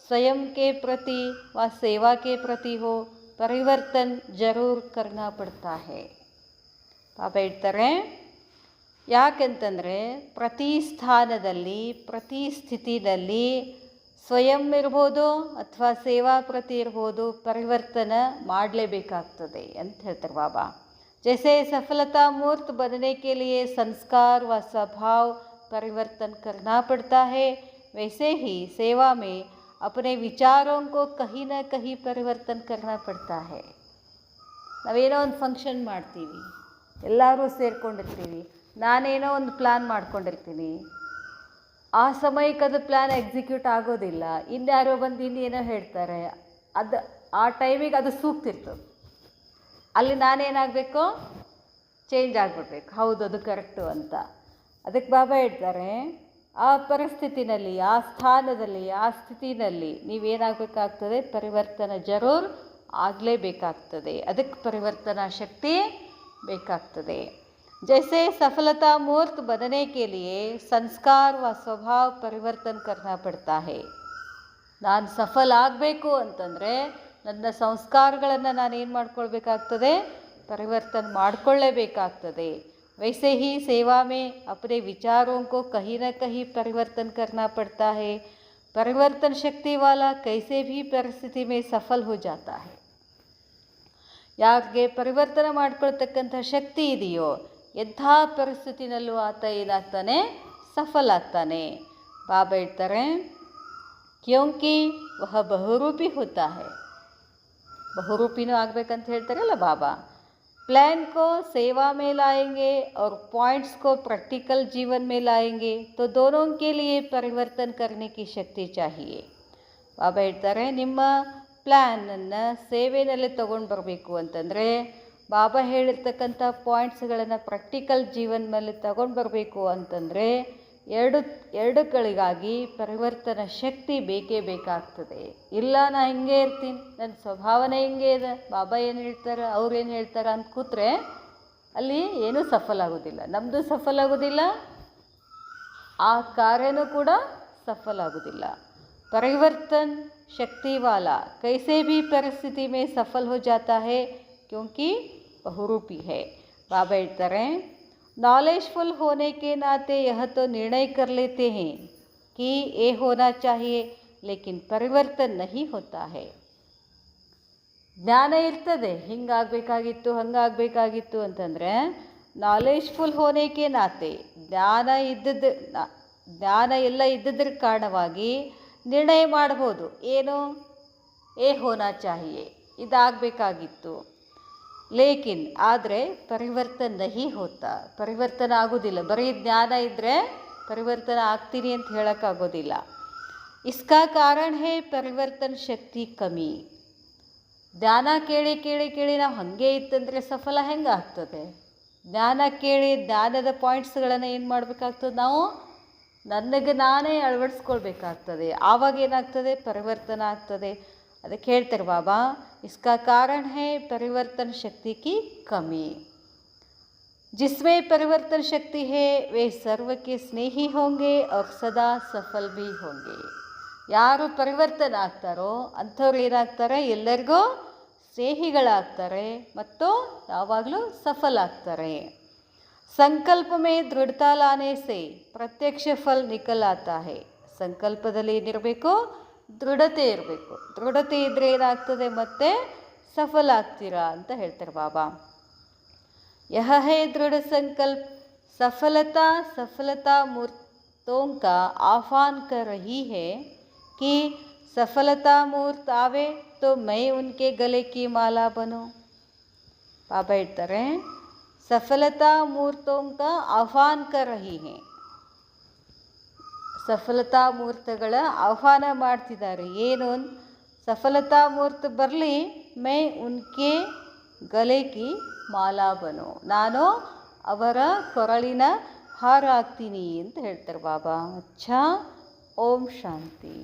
स्वयं के प्रति व सेवा के प्रति हो ಪರಿವರ್ತನ್ ಜರೂರ್ ಕರ್ನಾ ಪಡ್ತಾ ಹೇ. ಬಾಬಾ ಹೇಳ್ತಾರೆ ಯಾಕೆಂತಂದರೆ ಪ್ರತಿ ಸ್ಥಾನದಲ್ಲಿ, ಪ್ರತಿ ಸ್ಥಿತಿನಲ್ಲಿ ಸ್ವಯಂ ಇರ್ಬೋದು ಅಥವಾ ಸೇವಾ ಪ್ರತಿ ಇರ್ಬೋದು, ಪರಿವರ್ತನ ಮಾಡಲೇಬೇಕಾಗ್ತದೆ ಅಂತ ಹೇಳ್ತಾರೆ ಬಾಬಾ. ಜೈಸೆ ಸಫಲತಾ ಮೂರ್ತ बनने के लिए संस्कार व स्वभाव परिवर्तन करना पड़ता है, वैसे ही सेवा में अपने विचारों को कहीं ना कहीं परिवर्तन करना पड़ता है. ನಾವೇನೋ ಒಂದು ಫಂಕ್ಷನ್ ಮಾಡ್ತೀವಿ, ಎಲ್ಲರೂ ಸೇರ್ಕೊಂಡಿರ್ತೀವಿ, ನಾನೇನೋ ಒಂದು ಪ್ಲ್ಯಾನ್ ಮಾಡ್ಕೊಂಡಿರ್ತೀನಿ, ಆ ಸಮಯಕ್ಕೆ ಅದು ಪ್ಲ್ಯಾನ್ ಎಕ್ಸಿಕ್ಯೂಟ್ ಆಗೋದಿಲ್ಲ, ಇನ್ಯಾರೋ ಬಂದು ಇನ್ನೇನೋ ಹೇಳ್ತಾರೆ, ಅದು ಆ ಟೈಮಿಗೆ ಅದು ಸೂಕ್ತಿರ್ತದೆ. ಅಲ್ಲಿ ನಾನೇನಾಗಬೇಕು, ಚೇಂಜ್ ಆಗಿಬಿಡ್ಬೇಕು, ಹೌದು ಅದು ಕರೆಕ್ಟು ಅಂತ. ಅದಕ್ಕೆ ಬಾಬಾ ಹೇಳ್ತಾರೆ ಆ ಪರಿಸ್ಥಿತಿನಲ್ಲಿ, ಆ ಸ್ಥಾನದಲ್ಲಿ, ಆ ಸ್ಥಿತಿನಲ್ಲಿ ನೀವೇನಾಗಬೇಕಾಗ್ತದೆ, ಪರಿವರ್ತನ ಜರೂರ್ ಆಗಲೇಬೇಕಾಗ್ತದೆ. ಅದಕ್ಕೆ ಪರಿವರ್ತನಾ ಶಕ್ತಿ ಬೇಕಾಗ್ತದೆ. ಜೈಸೆ ಸಫಲತಾ ಮೂರ್ತ बनने के लिए संस्कार व स्वभाव परिवर्तन करना पड़ता है. ನಾನು ಸಫಲ ಆಗಬೇಕು ಅಂತಂದರೆ ನನ್ನ ಸಂಸ್ಕಾರಗಳನ್ನು ನಾನೇನು ಮಾಡ್ಕೊಳ್ಬೇಕಾಗ್ತದೆ, ಪರಿವರ್ತನೆ ಮಾಡಿಕೊಳ್ಳೇಬೇಕಾಗ್ತದೆ. वैसे ही सेवा में अपने विचारों को कहीं न कहीं परिवर्तन करना पड़ता है. परिवर्तन शक्ति वाला कैसे भी परिस्थिति में सफल हो जाता है. ಯಾರಿಗೆ ಪರಿವರ್ತನೆ ಮಾಡ್ಕೊಳ್ತಕ್ಕಂಥ ಶಕ್ತಿ ಇದೆಯೋ ಎಂಥ ಪರಿಸ್ಥಿತಿನಲ್ಲೂ ಆತ ಏನಾಗ್ತಾನೆ, ಸಫಲ ಆಗ್ತಾನೆ. ಬಾಬಾ ಹೇಳ್ತಾರೆ ಕ್ಯೋಂಕಿ ವಹ ಬಹುರೂಪಿ ಹೋತಾ ಹೈ. ಬಹುರೂಪಿನೂ ಆಗಬೇಕಂತ ಹೇಳ್ತಾರಲ್ಲ ಬಾಬಾ. प्लान को सेवा में लाएंगे और पॉइंट्स को प्रैक्टिकल जीवन में लाएंगे तो दोनों के लिए परिवर्तन करने की शक्ति चाहिए. ಬಾಬಾ ಹೇಳ್ತಾರೆ ನಿಮ್ಮ ಪ್ಲ್ಯಾನನ್ನು ಸೇವೆಯಲ್ಲಿ ತೊಗೊಂಡು ಬರಬೇಕು ಅಂತಂದರೆ ಬಾಬಾ ಹೇಳಿರ್ತಕ್ಕಂಥ ಪಾಯಿಂಟ್ಸ್ಗಳನ್ನು ಪ್ರಾಕ್ಟಿಕಲ್ ಜೀವನದಲ್ಲಿ ತಗೊಂಡು ಬರಬೇಕು ಅಂತಂದರೆ ಎರಡುಗಳಿಗಾಗಿ ಪರಿವರ್ತನಾ ಶಕ್ತಿ ಬೇಕೇ ಬೇಕಾಗ್ತದೆ. ಇಲ್ಲ ನಾ ಹಿಂಗೆ ಇರ್ತೀನಿ, ನನ್ನ ಸ್ವಭಾವನೆ ಹಿಂಗೆ ಇದೆ, ಬಾಬಾ ಏನು ಹೇಳ್ತಾರೆ ಅವ್ರೇನು ಹೇಳ್ತಾರೆ ಅಂತ ಕೂತ್ರೆ ಅಲ್ಲಿ ಏನೂ ಸಫಲ ಆಗೋದಿಲ್ಲ. ನಮ್ಮದು ಸಫಲ ಆಗೋದಿಲ್ಲ, ಆ ಕಾರ್ಯನೂ ಕೂಡ ಸಫಲ ಆಗೋದಿಲ್ಲ. परिवर्तन शक्ति वाला कैसे भी परिस्थिति में सफल हो जाता है क्योंकि बहुरूपी है. बाबा ಹೇಳ್ತಾರೆ नॉलेजफुल होने के नाते यह तो निर्णय कर लेते हैं कि ये होना चाहिए, ಲೇಕಿನ್ ಪರಿವರ್ತನ್ ನಹಿ ಹೋತಾ ಹೈ. ಜ್ಞಾನ ಇರ್ತದೆ, ಹಿಂಗಾಗಬೇಕಾಗಿತ್ತು ಹಂಗಾಗಬೇಕಾಗಿತ್ತು ಅಂತಂದರೆ ನಾಲೆಜ್ಫುಲ್ ಹೋನೇಕೆ ನಾತೆ ಜ್ಞಾನ ಎಲ್ಲ ಇದ್ದದ್ರ ಕಾರಣವಾಗಿ ನಿರ್ಣಯ ಮಾಡ್ಬೋದು. ಏನು ಹೋನಾ ಚಾಹಿಯೆ, ಇದಾಗಬೇಕಾಗಿತ್ತು. ಲೇಕಿನ್ ಆದರೆ ಪರಿವರ್ತನ್ ನಹಿ ಹೋತಾ, ಪರಿವರ್ತನ ಆಗೋದಿಲ್ಲ. ಬರೀ ಜ್ಞಾನ ಇದ್ದರೆ ಪರಿವರ್ತನ ಆಗ್ತೀನಿ ಅಂತ ಹೇಳೋಕ್ಕಾಗೋದಿಲ್ಲ. ಇಸ್ಕಾ ಕಾರಣ ಹೇ ಪರಿವರ್ತನ ಶಕ್ತಿ ಕಮ್ಮಿ. ಜ್ಞಾನ ಕೇಳಿ ಕೇಳಿ ಕೇಳಿ ನಾವು ಹಾಗೆ ಇತ್ತಂದರೆ ಸಫಲ ಹೆಂಗೆ ಆಗ್ತದೆ? ಜ್ಞಾನ ಕೇಳಿ ಜ್ಞಾನದ ಪಾಯಿಂಟ್ಸ್ಗಳನ್ನು ಏನು ಮಾಡಬೇಕಾಗ್ತದೆ? ನಾವು ನನಗೆ ನಾನೇ ಅಳವಡಿಸ್ಕೊಳ್ಬೇಕಾಗ್ತದೆ. ಆವಾಗ ಏನಾಗ್ತದೆ? ಪರಿವರ್ತನ ಆಗ್ತದೆ. ಅದಕ್ಕೆ ಹೇಳ್ತಾರೆ ಬಾಬಾ, ಇಸ್ಕಾ ಕಾರಣ ಹೇ ಪರಿವರ್ತನ ಶಕ್ತಿ ಕಿ ಕಮಿ. जिसमें परिवर्तन शक्ति है वे सर्व के स्नेही होंगे और सदा सफल भी होंगे. ಯಾರು ಪರಿವರ್ತನ ಆಗ್ತಾರೋ ಅಂಥವ್ರು ಏನಾಗ್ತಾರೆ? ಎಲ್ಲರಿಗೂ ಸ್ನೇಹಿಗಳಾಗ್ತಾರೆ ಮತ್ತು ಯಾವಾಗಲೂ ಸಫಲ ಆಗ್ತಾರೆ. ಸಂಕಲ್ಪ ಮೇ ದೃಢತಾ ಲಾನೆ ಸೆ ಪ್ರತ್ಯಕ್ಷ ಫಲ ನಿಕಲ್ ಆತಾ ಹೈ. ಸಂಕಲ್ಪದಲ್ಲಿ ಏನಿರಬೇಕು? ದೃಢತೆ ಇರಬೇಕು. ದೃಢತೆ ಇದ್ದರೆ ಏನಾಗ್ತದೆ? ಮತ್ತೆ ಸಫಲ ಆಗ್ತೀರಾ ಅಂತ ಹೇಳ್ತಾರೆ ಬಾಬಾ. यह है दृढ़ संकल्प सफलता मूर्तों का आह्वान कर रही है कि सफलता मूर्त आवे तो मैं उनके गले की माला बनूं. बाबा ಹೇಳ್ತಾರೆ, सफलता मूर्तों का आह्वान कर रही है. ಸಫಲತಾ ಮೂರ್ತಗಳ ಆಹ್ವಾನ ಮಾಡ್ತಿದ್ದಾರೆ. ಏನು? ಸಫಲತಾ ಮೂರ್ತ ಬರಲಿ, ಮೈ ಉನ್ಕೆ ಗಲೆ ಕಿ ಮಾಲಾ ಬನೋ, ನಾನು ಅವರ ಕೊರಳಿನ ಹಾರ ಆಗ್ತೀನಿ ಅಂತ ಹೇಳ್ತಾರೆ ಬಾಬಾ. ಅಚ್ಚಾ, ಓಂ ಶಾಂತಿ.